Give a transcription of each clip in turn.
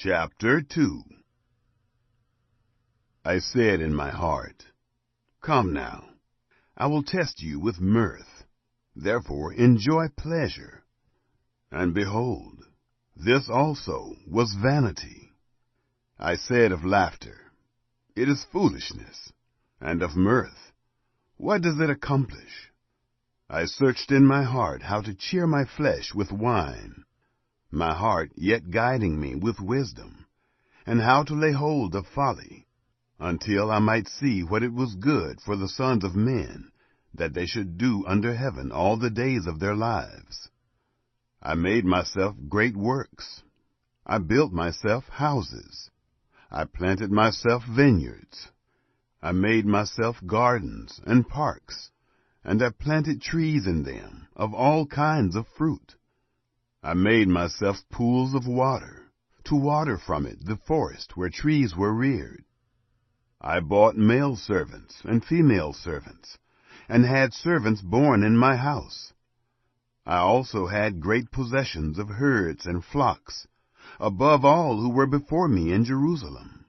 Chapter 2. I said in my heart, Come now, I will test you with mirth, therefore enjoy pleasure. And behold, this also was vanity. I said of laughter, It is foolishness, and of mirth, what does it accomplish? I searched in my heart how to cheer my flesh with wine, my heart yet guiding me with wisdom, and how to lay hold of folly, until I might see what it was good for the sons of men, that they should do under heaven all the days of their lives. I made myself great works. I built myself houses. I planted myself vineyards. I made myself gardens and parks, and I planted trees in them of all kinds of fruit. I made myself pools of water, to water from it the forest where trees were reared. I bought male servants and female servants, and had servants born in my house. I also had great possessions of herds and flocks, above all who were before me in Jerusalem.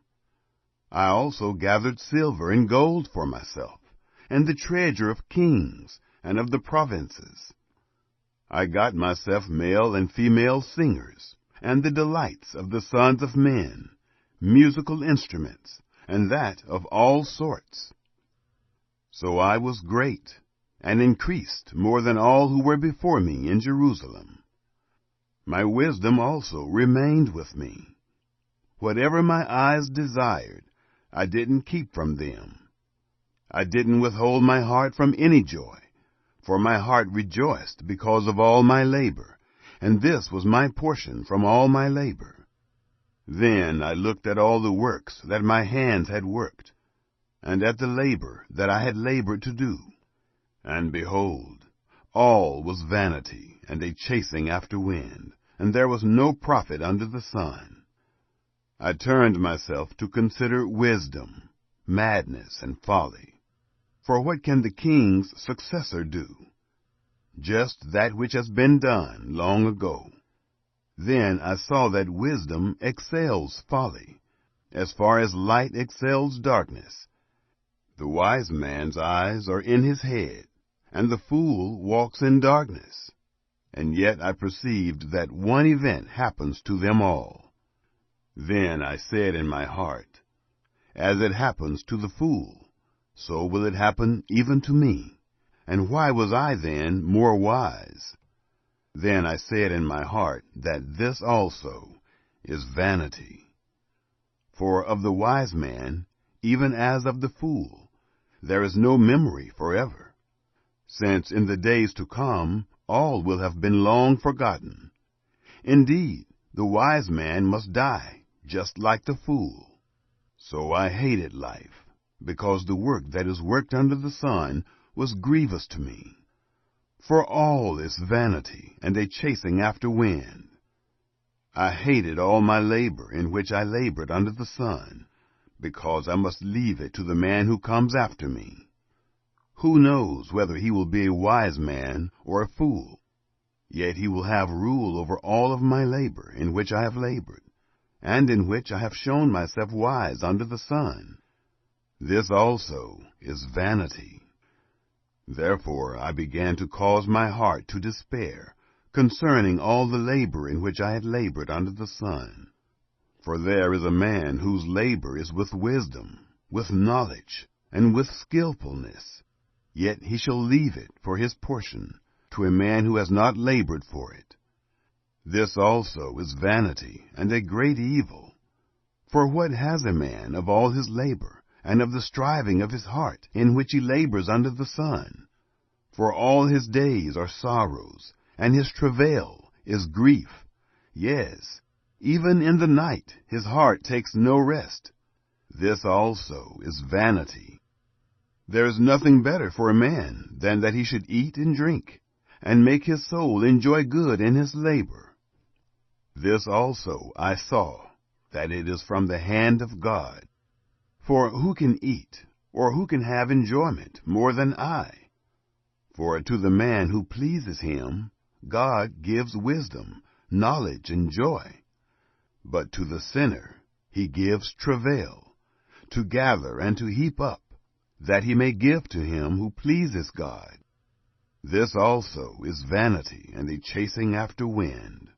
I also gathered silver and gold for myself, and the treasure of kings and of the provinces. I got myself male and female singers, and the delights of the sons of men, musical instruments, and that of all sorts. So I was great, and increased more than all who were before me in Jerusalem. My wisdom also remained with me. Whatever my eyes desired, I didn't keep from them. I didn't withhold my heart from any joy, for my heart rejoiced because of all my labor, and this was my portion from all my labor. Then I looked at all the works that my hands had worked, and at the labor that I had labored to do. And behold, all was vanity and a chasing after wind, and there was no profit under the sun. I turned myself to consider wisdom, madness, and folly. For what can the king's successor do? Just that which has been done long ago. Then I saw that wisdom excels folly, as far as light excels darkness. The wise man's eyes are in his head, and the fool walks in darkness. And yet I perceived that one event happens to them all. Then I said in my heart, As it happens to the fool, so will it happen even to me. And why was I then more wise? Then I said in my heart that this also is vanity. For of the wise man, even as of the fool, there is no memory forever, since in the days to come all will have been long forgotten. Indeed, the wise man must die, just like the fool. So I hated life, because the work that is worked under the sun was grievous to me. For all is vanity and a chasing after wind. I hated all my labor in which I labored under the sun, because I must leave it to the man who comes after me. Who knows whether he will be a wise man or a fool? Yet he will have rule over all of my labor in which I have labored, and in which I have shown myself wise under the sun. This also is vanity. Therefore I began to cause my heart to despair concerning all the labor in which I had labored under the sun. For there is a man whose labor is with wisdom, with knowledge, and with skillfulness, yet he shall leave it for his portion to a man who has not labored for it. This also is vanity and a great evil. For what has a man of all his labor, and of the striving of his heart, in which he labors under the sun? For all his days are sorrows, and his travail is grief. Yes, even in the night his heart takes no rest. This also is vanity. There is nothing better for a man than that he should eat and drink, and make his soul enjoy good in his labor. This also I saw, that it is from the hand of God. For who can eat, or who can have enjoyment more than I? For to the man who pleases him, God gives wisdom, knowledge, and joy. But to the sinner he gives travail, to gather and to heap up, that he may give to him who pleases God. This also is vanity and a chasing after wind.